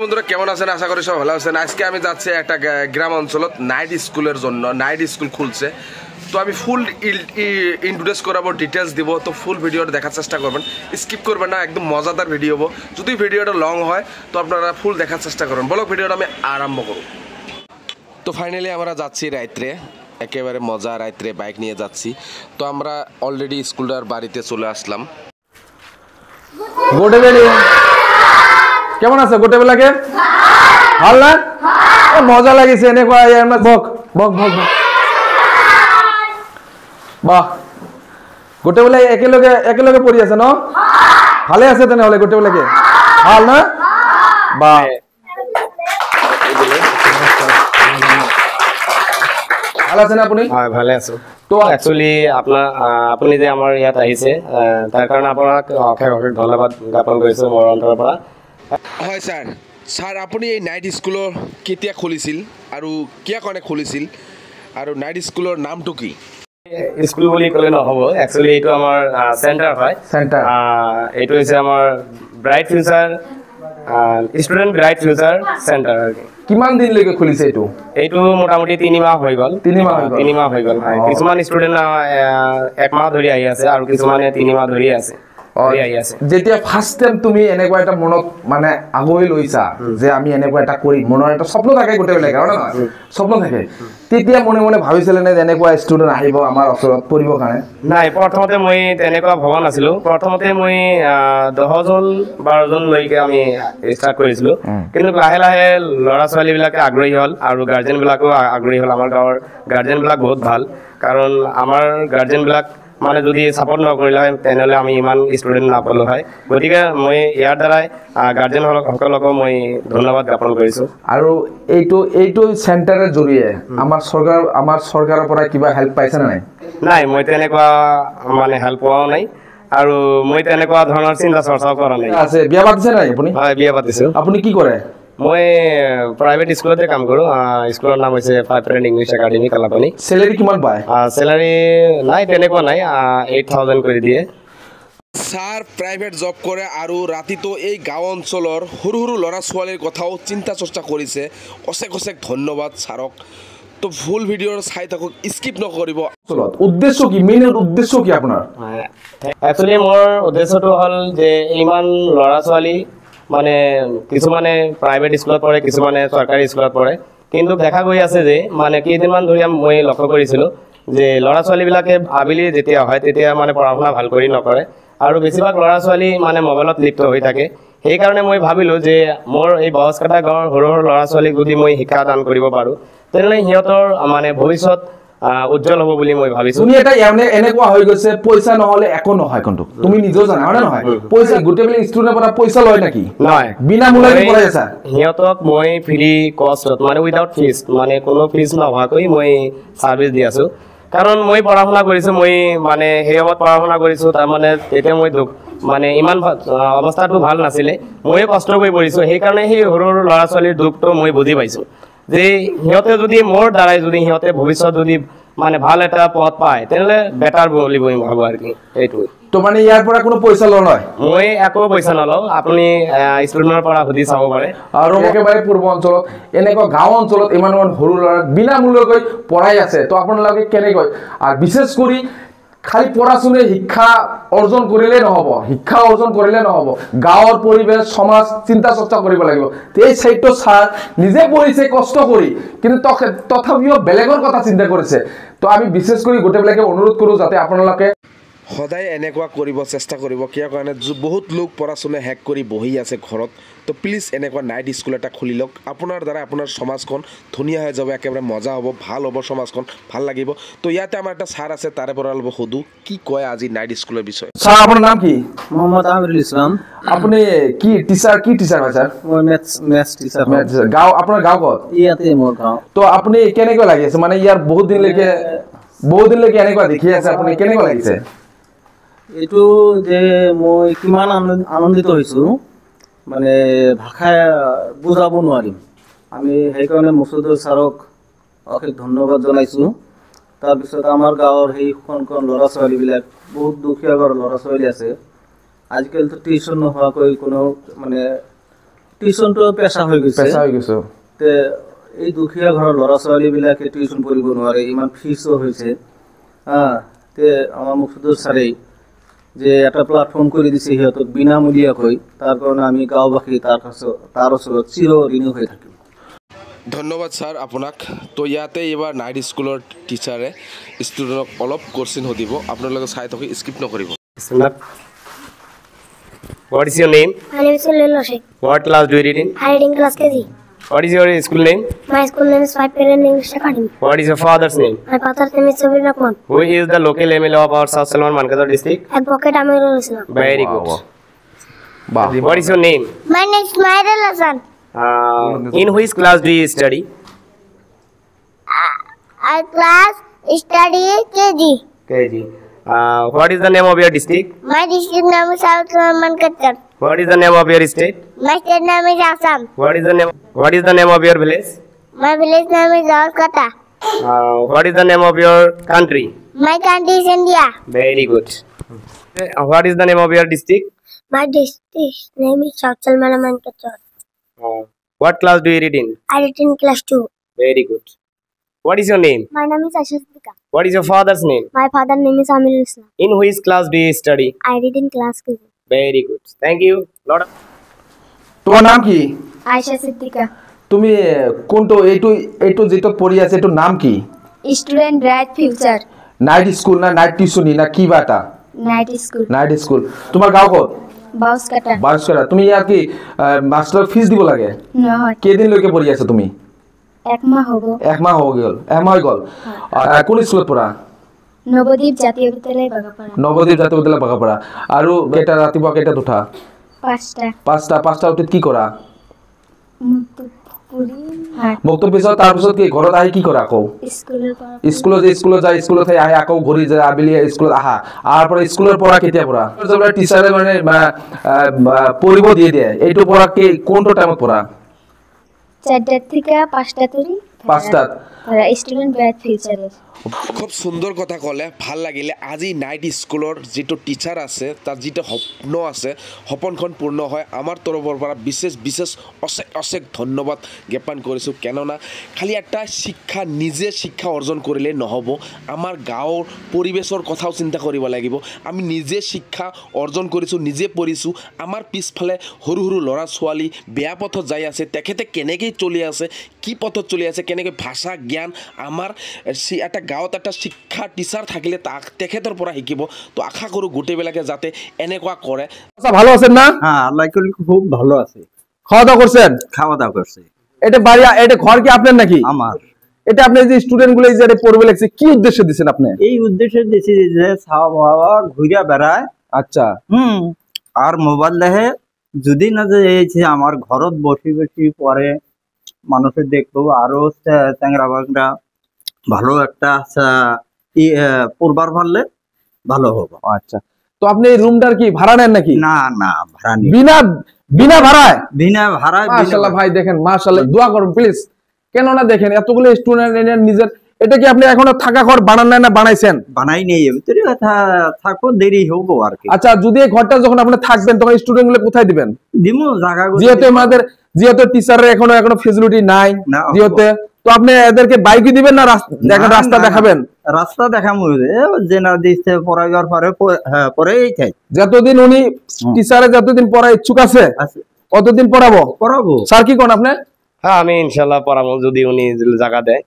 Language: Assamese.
বন্ধুরা কেমন আছেন? আশা করি সব ভালো আছেন। আজকে আমি যাচ্ছি একটা গ্রাম অঞ্চলত নাইট স্কুলের জন্য। নাইট স্কুল খুলছে, তো আমি ফুল ইন্ট্রোডিউস করাবো, ডিটেলস দিব। তো ফুল ভিডিওটা দেখার চেষ্টা করবেন, স্কিপ করবেন না, একদম মজাদার ভিডিও হবো। যদি ভিডিওটা লং হয় তো আপনারা ফুল দেখার চেষ্টা করবেন। বলো ভিডিওটা আমি আরম্ভ করব। তো ফাইনালি আমরা যাচ্ছি রাত্রে, একেবারে মজা রাত্রে বাইক নিয়ে যাচ্ছি। তো আমরা অলরেডি স্কুলটার বাড়িতে চলে আসলাম। কেমন আছে গোটেবেলাকে? ভাল না? মজা লাগিছে এনেকুৱা বক বক বক বাহ, গোটেবেলা একেলগে পঢ়ি আছে ন? ভালে আছে তেনেহ'লে গোটেবেলাকে? ভাল না? বাহ, ভাল আছে না আপুনি? হয়, ভালে আছো। তো একচুয়ালি আপুনি যে আমাৰ ইয়াত আহিছে তাৰ কাৰণে আপোনাক অশেষ অশেষ ধন্যবাদ জ্ঞাপন কৰিছোঁ মোৰ অন্তৰৰ পৰা। হয় স্যাৰ। স্যাৰ আপুনি এই নাইট স্কুলৰ কেতিয়া খুলিছিল আৰু কিয় কাৰণে খুলিছিল আৰু নাইট স্কুলৰ নামটো কি? স্কুল বুলি ক'লে নহ'ব, একচুয়ালি এইটো আমাৰ চেণ্টাৰ হয়। চেণ্টাৰ এইটো হৈছে আমাৰ bright future student bright future centre. কিমান দিনলৈকে খুলিছে এইটো? এইটো মোটামুটি 3 মাহ হৈ গ'ল। 3 মাহ হৈ গ'ল। কিছুমান ষ্টুডেণ্ট 1 মাহ ধৰি আহি আছে আৰু কিছুমানে 3 মাহ ধৰি আছে। যেতিয়া ফাৰ্ষ্ট টাইম তুমি এনেকুৱা এটা মনত মানে আগুৱাই লৈছা যে আমি এনেকুৱা এটা কৰিম, মনৰ এটা স্বপ্ন থাকে গোটেইবিলাক, হয় নহয়? স্বপ্ন থাকে, তেতিয়া মনে মনে ভাবিছিলে নে এনেকুৱা ষ্টুডেণ্ট আহিব আমাৰ ওচৰত পঢ়িবৰ কাৰণে? নাই, প্ৰথমতে মই তেনেকুৱা ভবা নাছিলোঁ। প্ৰথমতে মই 10জন 12জনলৈকে আমি ষ্টাৰ্ট কৰিছিলোঁ, কিন্তু লাহে লাহে ল'ৰা ছোৱালীবিলাকে আগ্ৰহী হ'ল আৰু গাৰ্জেনবিলাকো আগ্ৰহী হ'ল। আমাৰ গাঁৱৰ গাৰ্জেনবিলাক বহুত ভাল, কাৰণ আমাৰ গাৰ্জেনবিলাক মানে যদি ছাপোৰ্ট নকৰিলে হয় তেনেহ'লে আমি ইমান ষ্টুডেণ্ট নাপালোঁ হয়। গতিকে মই ইয়াৰ দ্বাৰাই গাৰ্জেনসকলকো মই ধন্যবাদ জ্ঞাপন কৰিছোঁ। আৰু এইটো চেণ্টাৰৰ জৰিয়ে আমাৰ চৰকাৰৰ পৰা কিবা হেল্প পাইছে নে নাই? নাই, মই তেনেকুৱা মানে হেল্প পোৱাও নাই আৰু মই তেনেকুৱা ধৰণৰ চিন্তা চৰ্চাও কৰা নাই। আছে বিয়া পাতিছে নাই আপুনি? হয়, বিয়া পাতিছোঁ। আপুনি কি কৰে? মই প্ৰাইভেট স্কুলতে কাম কৰোঁ। স্কুলৰ নাম হৈছে five friend English academy Kalapani. Celery কিমান পায়? চেলাৰী নাই, তেনেকুৱা নাই, 8,000 কৰি দিয়ে। স্যাৰ প্ৰাইভেট জব কৰে আৰু ৰাতিটো এই গাঁও অঞ্চলৰ সৰু সৰু ল'ৰা ছোৱালীৰ কথাও চিন্তা চৰ্চা কৰিছে। অশেষ অশেষ ধন্যবাদ ছাৰক। তো ফুল ভিডিঅ' চাই থাকক, স্কিপ নকৰিব। উদ্দেশ্য কি, মেইন উদ্দেশ্য কি আপোনাৰ? একচুৱেলি মোৰ উদ্দেশ্যটো হ'ল যে ইমান ল'ৰা ছোৱালী মানে কিছুমানে প্ৰাইভেট স্কুলত পঢ়ে, কিছুমানে চৰকাৰী স্কুলত পঢ়ে, কিন্তু দেখা গৈ আছে যে মানে কেইদিনমান ধৰি মই লক্ষ্য কৰিছিলোঁ যে ল'ৰা ছোৱালীবিলাকে আবেলি যেতিয়া হয় তেতিয়া মানে পঢ়া শুনা ভাল কৰি নকৰে আৰু বেছিভাগ ল'ৰা ছোৱালী মানে মোবাইলত লিপ্ত হৈ থাকে। সেইকাৰণে মই ভাবিলোঁ যে মোৰ এই বহজকাটা গাঁৱৰ সৰু সৰু ল'ৰা ছোৱালীক যদি মই শিক্ষা দান কৰিব পাৰোঁ তেনেহ'লে সিহঁতৰ মানে ভৱিষ্যত উজ্জ্বল হ'ব বুলি মই ভাবিছোঁ। তুমি এটা এনেকুৱা হৈ গৈছে, পইচা নহ'লে একো নহয়, কিন্তু তুমি নিজেও জানা হয় নে নহয়? পইচা গোটেইবিলাক ষ্টুডেণ্টৰ পৰা পইচা লয় নেকি? নহয়, বিনামূলীয়াকৈ পঢ়াই আছা? সিহঁতক মই ফ্ৰী কষ্টত মানে উইদাউট ফিজ, মানে কোনো ফিজ নোহোৱাকৈ মই ছাৰ্ভিচ দি আছোঁ। কাৰণ মই পঢ়া শুনা কৰিছোঁ, মই মানে সেই সময়ত পঢ়া শুনা কৰিছোঁ, তাৰমানে তেতিয়া মই মানে ইমান অৱস্থাটো ভাল নাছিলে, ময়ে কষ্ট কৰি পঢ়িছোঁ। সেইকাৰণে সেই সৰু সৰু ল'ৰা ছোৱালীৰ দুখটো মই বুজি পাইছোঁ যে সিহঁতে যদি মোৰ দ্বাৰাই যদি সিহঁতে ভৱিষ্যত যদি মানে ভাল এটা পথ পায় তেনেহ'লে বেটাৰ বুলি মই ভাবোঁ আৰু কি। সেইটোৱে। তো মানে ইয়াৰ পৰা কোনো পইচা নলয়? মই একো পইচা নলওঁ, আপুনি ষ্টুডেণ্টৰ পৰা সুধি চাব পাৰে। আৰু একেবাৰে পূৰ্ব অঞ্চলত এনেকুৱা গাঁও অঞ্চলত ইমান সৰু ল'ৰাক বিনামূলীয়াকৈ পঢ়াই আছে, তো আপোনালোকে কেনেকৈ? আৰু বিশেষ কৰি খালি পঢ়া শুনি শিক্ষা অৰ্জন কৰিলে নহ'ব, শিক্ষা অৰ্জন কৰিলে নহ'ব, গাঁৱৰ পৰিৱেশ সমাজ চিন্তা চৰ্চা কৰিব লাগিব। এই চাইডটো ছাৰ নিজে পঢ়িছে কষ্ট কৰি, কিন্তু তথাপিও বেলেগৰ কথা চিন্তা কৰিছে। তো আমি বিশেষ কৰি গোটেইবিলাকে অনুৰোধ কৰোঁ যাতে আপোনালোকে সদায় এনেকুৱা কৰিব চেষ্টা কৰিব, কিয় কাৰণে বহুত লোক পঢ়া শুনা শেষ কৰি বহি আছে ঘৰত। তো প্লিজ এনেকুৱা নাইট স্কুল এটা খুলি লওক, আপোনাৰ দ্বাৰা আপোনাৰ সমাজখন ধুনীয়া হৈ যাব, একেবাৰে মজা হ'ব, ভাল হ'ব, সমাজখন ভাল লাগিব। তো ইয়াতে আমাৰ এটা ছাৰ আছে, তাৰে পৰা অলপ সোধোঁ কি কয় আজি নাইট স্কুলৰ বিষয়ে। ছাৰ আপোনাৰ নাম কি? মোহাম্মদ আমিৰুল ইছলাম। আপুনি কি টিচাৰ হয় ছাৰ? মই মেথছ টিচাৰ। গাঁও আপোনাৰ গাঁও ক'ত? ইয়াতে মোৰ গাঁও। তো আপুনি কেনেকুৱা লাগি আছে, মানে ইয়াৰ বহুত দিনলৈকে এনেকুৱা দেখি আছে, আপুনি কেনেকুৱা লাগিছে? এইটো যে মই কিমান আনন্দিত হৈছোঁ মানে ভাষাই বুজাব নোৱাৰিম। আমি সেইকাৰণে মছুদৰ ছাৰক অশেষ ধন্যবাদ জনাইছোঁ। তাৰপিছত আমাৰ গাঁৱৰ সেই কণ ল'ৰা ছোৱালীবিলাক বহুত দুখীয়া ঘৰৰ ল'ৰা ছোৱালী আছে, আজিকালিতো টিউশ্যন নোহোৱাকৈ কোনো মানে টিউচনটো পেচা হৈ গৈছে পেচা হৈ গৈছে তে এই দুখীয়া ঘৰৰ ল'ৰা ছোৱালীবিলাকে টিউচন পঢ়িব নোৱাৰে ইমান ফিজো হৈছে তে আমাৰ মুফুদ্দুৰ ছাৰেই যে এটা প্লেটফৰ্ম কৰি দিছে সিহঁতক বিনামূলীয়াকৈ তাৰ কাৰণে আমি গাঁওবাসী তাৰ ওচৰত চিৰঋণী হৈ থাকিম ধন্যবাদ ছাৰ আপোনাক তো ইয়াতে এইবাৰ নাইট স্কুলৰ টিচাৰে ষ্টুডেণ্টক অলপ কোশ্চিন সুধিব আপোনালোকে চাই থাকি স্কিপ নকৰিব What is your name? My name is Lilo Sheikh. What class do you read in? I read in class KG. What is your school name? My school name is Five Parent English Academy. What is your father's name? My father's name is Sabir Rahman. Who is the local MLA of our South Salman Mankadar district? Advocate Amirul Islam. Very good. বাহ What is your name? My name is Mairul Hassan. In which class do you study? I class study KG. KG. What is the name of your district? My district name is South Salman Mankadar. What is the name of your state? My state name is Assam. What is the name of your village? My village name is Kolkata. What is the name of your country? My country is India. Very good. What is the name of your district? My district name is South Salman Mankadar. What class do you read in? I read in class 2. Very good. What is your name? My name is Asha Siddika. What is your father's name? My father's name is Amirul Islam. In which class do you study? I read in class KG. Very good. Thank you. Lot of তোমার নাম কি Aisha Siddika. তুমি কোনটো এইটো যেটো পঢ়ি আছে এইটো নাম কি Student Bright Future. Night school না নাইট টিউশনি না কি বাটা Night School. নাইট স্কুল তোমাৰ গাঁও ক'ত Bauskata. বাৰছৰা তুমি ইয়াৰ কি মাস্টাৰ ফিজ দিব লাগে নহয় কেইদিনলৈকে পঢ়ি আছে তুমি একমাহ হ'ব একমাহ হৈ গ'ল কোন স্কুলত পঢ়া নৱদ্বীপ জাতীয় বিদ্যালয় বাগাপাৰা নৱদ্বীপ জাতীয় বিদ্যালয় বাগাপাৰা আৰু কেইটা ৰাতিপুৱা কেইটাত উঠা 5টা উঠি কি কৰা মুক্তৰ পিছত তাৰপিছত কি ঘৰত আহি কি কৰা আকৌ স্কুলত যায় আহি আকৌ ঘূৰি যায় আবেলি স্কুলত আহা পৰা স্কুলৰ পৰা কেতিয়া পৰা টিচাৰে মানে পঢ়িব দিয়ে এইটো পৰা কোনটো টাইমত পঢ়া 4টা থেকে 5টা তৰি 5টাত ষ্টুডেন্ট ব্ৰাইট ফিউচাৰ খুব সুন্দৰ কথা ক'লে ভাল লাগিলে আজি নাইট স্কুলৰ যিটো টিচাৰ আছে তাৰ যিটো সপন আছে সপনখন পূৰ্ণ হয় আমাৰ তৰফৰ পৰা বিশেষ অশেষ ধন্যবাদ জ্ঞাপন কৰিছোঁ কেননা খালি এটা নিজে শিক্ষা অৰ্জন কৰিলে নহ'ব আমাৰ গাঁৱৰ পৰিৱেশৰ কথাও চিন্তা কৰিব লাগিব আমি নিজে শিক্ষা অৰ্জন কৰিছোঁ নিজে পঢ়িছোঁ আমাৰ পিছফালে সৰু ল'ৰা ছোৱালী বেয়া পথত যাই আছে তেখেতে কেনেকৈ চলি আছে কি পথত চলি আছে কেনেকৈ ভাষা জ্ঞান আমাৰ এটা গাঁৱত এটা শিক্ষা টিচাৰ থাকিলে তেখেতৰ পৰা শিকিব তো আশা কৰোঁ গোটেইবিলাকে যাতে এনেকুৱা কৰে ভালো আছেন না হ্যাঁ আল্লাহ খুব ভালো আছে খাওয়া দাওয়া করছেন খাওয়া দাওয়া করছে এটা বাড়ি এটা ঘর কি আপনার নাকি আমার এটা আপনি যে স্টুডেন্ট গুলো যে পড়বে লাগছে কি উদ্দেশ্যে দিছেন আপনি এই উদ্দেশ্যে দিছি যে ছাওয়া বাবা ঘুরিয়া বেড়ায় আচ্ছা আর মোবাইল দেখে যদি না যে আমার ঘরত বসি পরে মানুষের দেখবো আরো চ্যাংরা বাংরা ভালো একটা পড়বার পারলে ভালো হবে আচ্ছা তো আপনি এই রুমটার কি ভাড়া নেন নাকি না ভাড়া নেই বিনা ভাড়ায় মাশাআল্লাহ ভাই দেখেন মাশাআল্লাহ দোয়া করুন প্লিজ কেন না দেখেন এতগুলো স্টুডেন্ট নিজের এটা কি আপনি এখনো থাকা ঘর বানান না বানাইছেন বানাই নেই ভিতরে থাকো দেরি হবো আর কি আচ্ছা যদি এই ঘরটা যখন আপনি থাকবেন তখন স্টুডেন্ট গুলো কোথায় দিবেন দিমু জায়গা যেহেতু টিচারের এখনো ফেসিলিটি নাই যেহেতু তো আপনি এদেরকে বাইকে দিবেন না রাস্তা দেখাবেন রাস্তা দেখামু যে না দিতে পড়াইবার পরে পরেই থাই যতদিন উনি টিচারে যতদিন পড়া ইচ্ছুক আছে অতদিন পড়াবো পড়াবো স্যার কি কোন আপনি হ্যাঁ আমি ইনশাআল্লাহ পড়াবো যদি উনি জায়গা দেয়